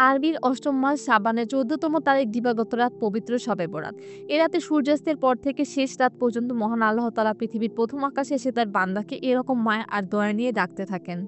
আরবির অষ্টম মাস শাবানের ১৪তম তারিখ দিবাগত রাত পবিত্র শবে বরাত। এ রাতে সূর্যাস্তের পর থেকে শেষ রাত পর্যন্ত মহান আল্লাহ তাআলা পৃথিবীর প্রথম আকাশে এসে তার বান্দাকে এরকম মায়া আর দয়া নিয়ে ডাকতে থাকেন।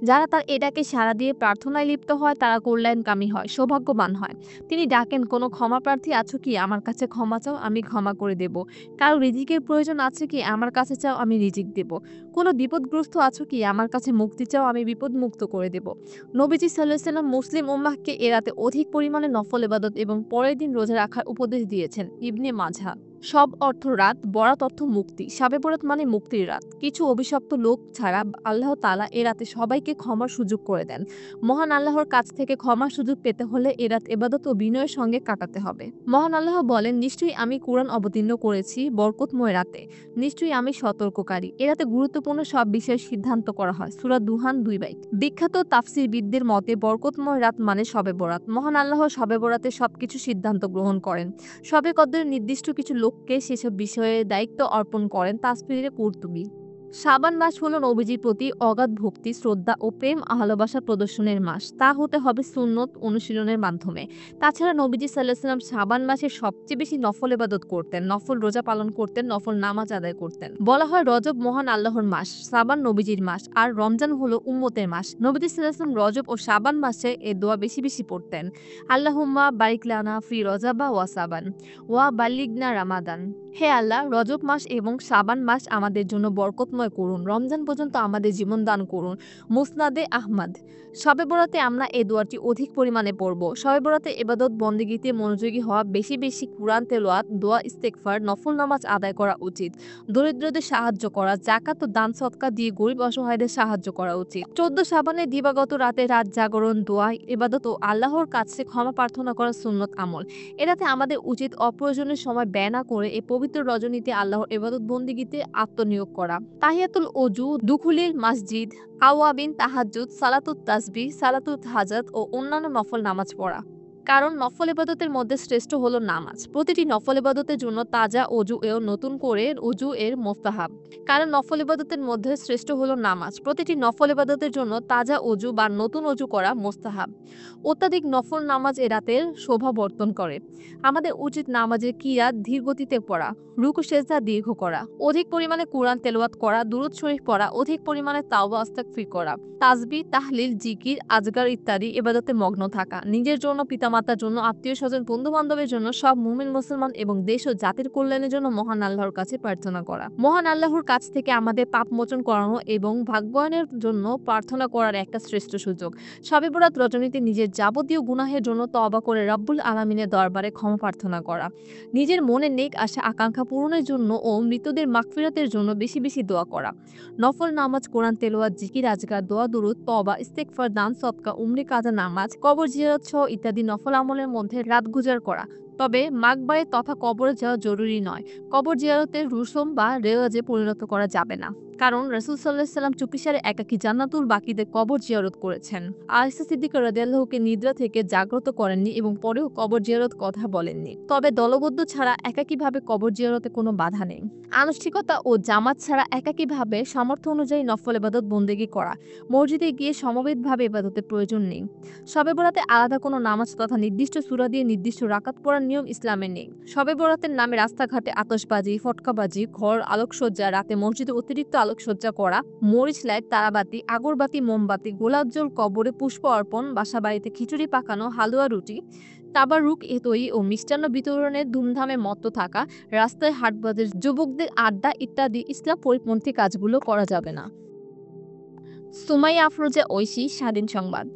যারা তার এ ডাকে সাড়া দিয়ে প্রার্থনায় লিপ্ত হয় তারা কল্যাণকামী হয়, সৌভাগ্যবান হয়। তিনি ডাকেন, কোনো ক্ষমাপ্রার্থী আছো কি? আমার কাছে ক্ষমা চাও, আমি ক্ষমা করে দেব। কারো রিজিকের প্রয়োজন আছে কি? আমার কাছে চাও, আমি রিজিক দেব। কোনো বিপদগ্রস্ত আছো কি? আমার কাছে মুক্তি চাও, আমি বিপদ মুক্ত করে দেব। নবীজি সাল্লাল্লাহু আলাইহি ওয়াসাল্লাম মুসলিম উম্মাহকে এ রাতে অধিক পরিমাণে নফল ইবাদত এবং পরের দিন রোজা রাখার উপদেশ দিয়েছেন। ইবনে মাজাহ। সব অর্থ রাত, বরাত অর্থ মুক্তি। শবে বরাত মানে মুক্তির রাত। কিছু অভিশপ্ত লোক ছাড়া আল্লাহ তাআলা এ রাতে সবাইকে ক্ষমার সুযোগ করে দেন। মহান আল্লাহর কাছ থেকে ক্ষমার সুযোগ পেতে হলে এ রাত ইবাদত ও বিনয়ের সঙ্গে কাটাতে হবে। মহান আল্লাহ বলেন, নিশ্চয়ই আমি কুরআন অবতীর্ণ করেছি বরকতময় রাতে। নিশ্চয়ই আমি সতর্ককারী। এ রাতে গুরুত্বপূর্ণ সব বিষয়ে সিদ্ধান্ত করা হয়। সূরা দুহান ২ বাইত। বিখ্যাত তাফসীরবিদদের মতে বরকতময় রাত মানে শবে বরাত। মহান আল্লাহ শবে বরাতে সবকিছু সিদ্ধান্ত গ্রহণ করেন। শবে কদরের নির্দিষ্ট কিছু লোককে সেসব বিষয়ে দায়িত্ব অর্পণ করেন তাফসীরে কুরতুবী। শাবান মাস হলো নবীজির প্রতি অগাধ ভক্তি, শ্রদ্ধা ও প্রেম ভালোবাসা প্রদর্শনের মাস। তা হতে হবে সুন্নত অনুশীলনের মাধ্যমে। তাছাড়া নবীজি সাল্লাল্লাহু আলাইহি ওয়াসাল্লাম শাবান মাসে সবচেয়ে বেশি নফল ইবাদত করতেন, নফল রোজা পালন করতেন, নফল নামাজ আদায় করতেন। বলা হয় রজব মহান আল্লাহর মাস, শাবান নবীজির মাস, আর রমজান হলো উম্মতের মাস। নবীজি সাল্লাল্লাহু আলাইহি ওয়াসাল্লাম রজব ও শাবান মাসে এ দোয়া বেশি বেশি পড়তেন। আল্লাহুম্মা বারিক লানা ফি রজাবা ওয়া শাবান ওয়া বাল্লিগনা রামাদান। হে আল্লাহ, রজব মাস এবং শাবান মাস আমাদের জন্য বরকতময় করুন। রমজান পর্যন্ত আমাদের জীবন দান করুন। মুসনাদে আহমদ। শবে বরাতে আমরা এই দোয়াটি অধিক পরিমাণে পড়ব। শবে বরাতে ইবাদত বন্দেগীতে মনোযোগী হওয়া, বেশি বেশি কুরআন তেলাওয়াত, দোয়া ইস্তেগফার, নফল নামাজ আদায় করা উচিত। দরিদ্রদের সাহায্য করা, যাকাত ও দান সদকা দিয়ে গরিব অসহায়দের সাহায্য করা উচিত। ১৪ শাবানের দিবাগত রাতে রাত জাগরণ, দোয়া, ইবাদত ও আল্লাহর কাছে ক্ষমা প্রার্থনা করা সুন্নত আমল। এটাতে আমাদের উচিত অপ্রয়োজনীয় সময় ব্যয় না করে এই পবিত্র রজনীতে আল্লাহর ইবাদত বন্দেগীতে আত্মনিয়োগ করা। তাহিয়াতুল ওযু, দুখুলিল মসজিদ, আওয়াবিন, তাহাজ্জুদ, সালাতুত তাসবিহ, সালাতুল হাজাত ও অন্যান্য নফল নামাজ পড়া। কারণ নফল ইবাদতের মধ্যে শ্রেষ্ঠ হলো নামাজ। প্রতিটি নফল ইবাদতের জন্য তাজা অজু এও নতুন করে অজু এর মোস্তাহাব। কারণ নফল ইবাদতের মধ্যে শ্রেষ্ঠ হলো নামাজ। প্রতিটি নফল ইবাদতের জন্য তাজা অজু বা নতুন অজু করা মোস্তাহাব। অত্যাধিক নফল নামাজ এ রাতের শোভা বর্ধন করে। আমাদের উচিত নামাজের কিরাত ধীর গতিতে পড়া, রুকু সেজদা দীর্ঘ করা, অধিক পরিমাণে কুরআন তেলাওয়াত করা, দুরূদ শরীফ পড়া, অধিক পরিমাণে তাওবা ইস্তিগফার করা, তাসবিহ, তাহলিল, জিকির, আজকার ইত্যাদি ইবাদতে মগ্ন থাকা। নিজের জন্য, পিতামাতার জন্য, আত্মীয়স্বজন, বন্ধু-বান্ধবের জন্য, সব মুমিন মুসলমান এবং দেশ ও জাতির কল্যাণের জন্য মহান আল্লাহর কাছে প্রার্থনা করা। মহান আল্লাহর কাছ থেকে আমাদের পাপ মোচন করানো এবং ভাগ্যায়নের জন্য প্রার্থনা করার একটা শ্রেষ্ঠ সুযোগ। শবে বরাত রজনীতে নিজের যাবতীয় গুনাহের জন্য তওবা করে রব্বুল আলামিনের দরবারে ক্ষমা প্রার্থনা করা। নিজের মনের নেক আশা আকাঙ্ক্ষা পূরণের জন্য ও মৃতদের মাগফিরাতের জন্য বেশি বেশি দোয়া করা। নফল নামাজ, কোরআন তেলাওয়াত, জিকির, আজকার, দোয়া, দুরূদ, তওবা, ইস্তেগফার, দান সদকা, উমরে কাজা, নামাজ, কবর জিয়ারত সহ ইত্যাদি নফল আমলের মধ্যে রাত গুজার করা। তবে মাকবারে তথা কবরে যাওয়া জরুরি নয়। কবর জিয়ারতের রুসুম বা রেওয়াজে পরিণত করা যাবে না। কারণ রাসূল সাল্লাল্লাহু আলাইহি ওয়াসাল্লাম চুপিসারে একাকী জান্নাতুল বাকিতে কবর জিয়ারত করেছেন। আয়েশা সিদ্দিকা রাদিয়াল্লাহুকে নিদ্রা থেকে জাগ্রত করেননি এবং পরেও কবর জিয়ারত কথা বলেননি। তবে দলবদ্ধ ছাড়া একাকীভাবে কবর জিয়ারতে কোনো বাধা নেই। আনুষ্ঠানিকতা ও জামাত ছাড়া একাকীভাবে সামর্থ্য অনুযায়ী নফল ইবাদত বন্দেগী করা। মসজিদে গিয়ে সমবেতভাবে ইবাদতের প্রয়োজন নেই। শবে বরাতে আলাদা কোনো নামাজ তথা নির্দিষ্ট সূরা দিয়ে নির্দিষ্ট রাকাত পড়ার নিয়ম ইসলামে নেই। শবে বরাতের নামে রাস্তাঘাটে আতশবাজি, ফটকাবাজি, ঘর আলোকসজ্জা, রাতে মসজিদে অতিরিক্ত আলোকসজ্জা করা, মরিচ লাইট, তারাবাতি, আগরবাতি, মোমবাতি, গোলাপ জল, কবরে পুষ্প অর্পণ, বাসাবাড়িতে খিচুড়ি পাকানো, হালুয়া রুটি, তাবারুক এ তৈরি ও মিষ্টান্ন বিতরণের ধুমধামে মত্ত থাকা, রাস্তায় হাটবাজার, যুবকদের আড্ডা ইত্যাদি ইসলাম পরিপন্থী কাজগুলো করা যাবে না। সুমাইয়া আফরোজা ঐশী, স্বাধীন সংবাদ।